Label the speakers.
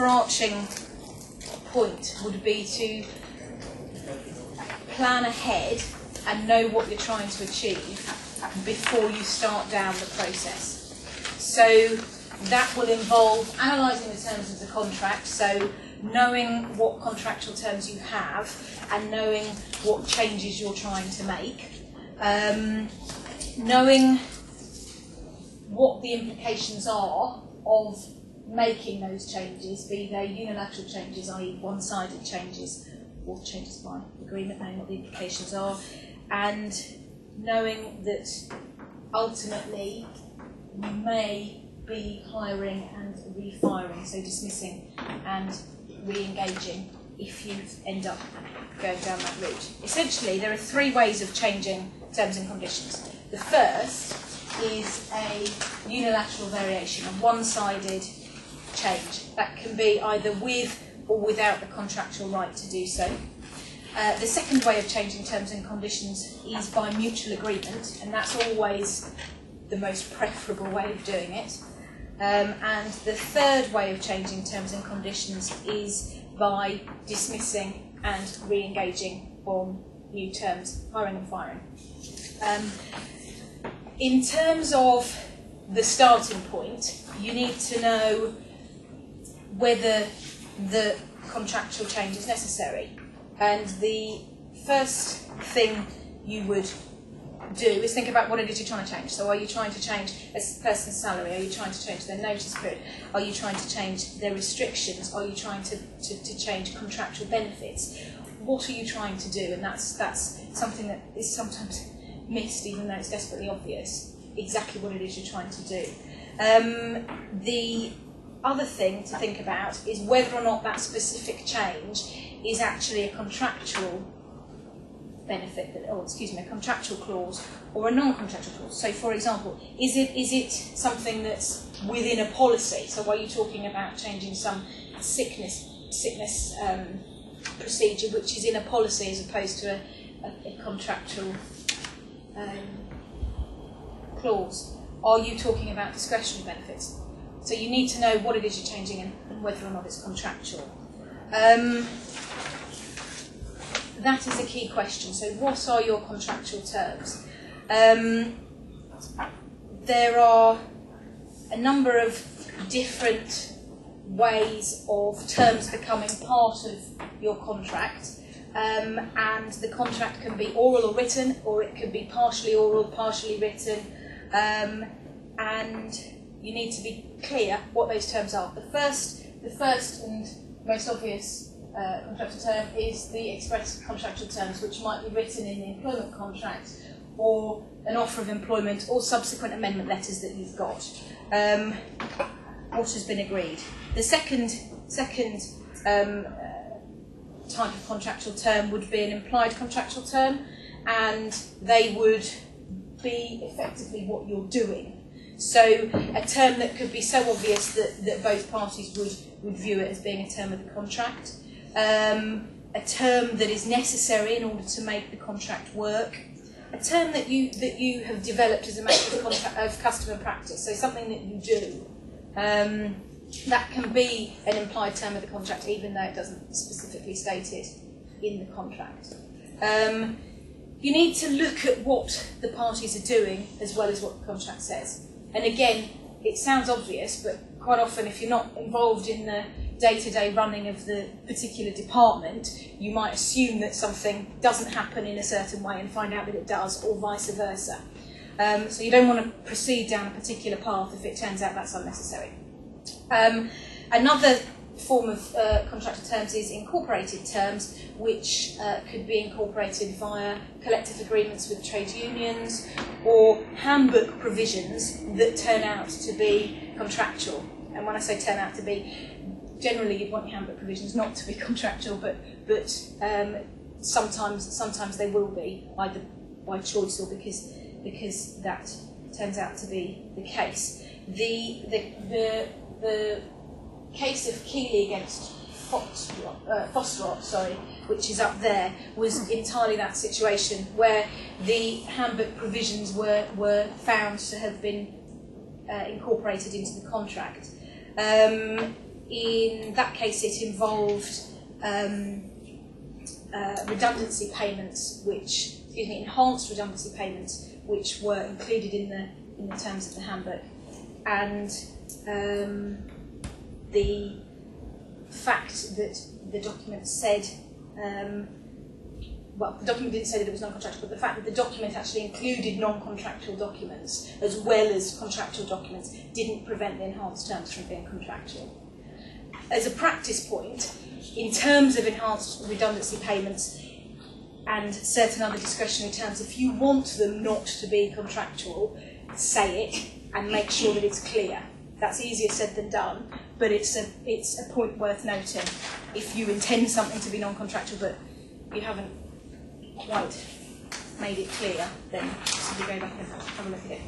Speaker 1: overarching point would be to plan ahead and know what you're trying to achieve before you start down the process. So that will involve analysing the terms of the contract, so knowing what contractual terms you have and knowing what changes you're trying to make, knowing what the implications are of making those changes, be they unilateral changes, i.e. one-sided changes, or changes by agreement, knowing what the implications are, and knowing that ultimately you may be hiring and refiring, so dismissing and re-engaging if you end up going down that route. Essentially, there are three ways of changing terms and conditions. The first is a unilateral variation, a one-sided change. That can be either with or without the contractual right to do so. The second way of changing terms and conditions is by mutual agreement, and that's always the most preferable way of doing it. And the third way of changing terms and conditions is by dismissing and re-engaging on new terms, hiring and firing. In terms of the starting point, you need to know whether the contractual change is necessary. And the first thing you would do is think about what it is you're trying to change. So are you trying to change a person's salary? Are you trying to change their notice period? Are you trying to change their restrictions? Are you trying to change contractual benefits? What are you trying to do? And that's something that is sometimes missed, even though it's desperately obvious, exactly what it is you're trying to do. The other thing to think about is whether or not that specific change is actually a contractual benefit, a contractual clause or a non-contractual clause. So, for example, is it something that's within a policy? So, are you talking about changing some sickness procedure which is in a policy as opposed to a contractual clause? Are you talking about discretionary benefits? So you need to know what it is you're changing and whether or not it's contractual. That is a key question. So what are your contractual terms? There are a number of different ways of terms becoming part of your contract. And the contract can be oral or written, or it can be partially oral, partially written. And you need to be clear what those terms are. The first and most obvious contractual term is the express contractual terms, which might be written in the employment contract or an offer of employment or subsequent amendment letters that you've got. What has been agreed. The second type of contractual term would be an implied contractual term, and they would be effectively what you're doing. So a term that could be so obvious that both parties would view it as being a term of the contract. A term that is necessary in order to make the contract work. A term that you have developed as a matter of custom and practice, so something that you do. That can be an implied term of the contract, even though it doesn't specifically state it in the contract. You need to look at what the parties are doing as well as what the contract says. And again, it sounds obvious, but quite often if you're not involved in the day-to-day running of the particular department, you might assume that something doesn't happen in a certain way and find out that it does, or vice versa. So you don't want to proceed down a particular path if it turns out that's unnecessary. Another form of contractual terms is incorporated terms, which could be incorporated via collective agreements with trade unions or handbook provisions that turn out to be contractual. And when I say turn out to be, generally you'd want your handbook provisions not to be contractual, but sometimes they will be, either by choice or because that turns out to be the case. The case of Keeley against Fosterott, which is up there, was entirely that situation where the handbook provisions were found to have been incorporated into the contract. in that case it involved redundancy payments, enhanced redundancy payments, which were included in the terms of the handbook, and the fact that the document said, well, the document didn't say that it was non-contractual, but the fact that the document actually included non-contractual documents as well as contractual documents didn't prevent the enhanced terms from being contractual. As a practice point, in terms of enhanced redundancy payments and certain other discretionary terms, if you want them not to be contractual, say it and make sure that it's clear. That's easier said than done, but it's a point worth noting. If you intend something to be non-contractual but you haven't quite made it clear, then simply go back and have a look at it.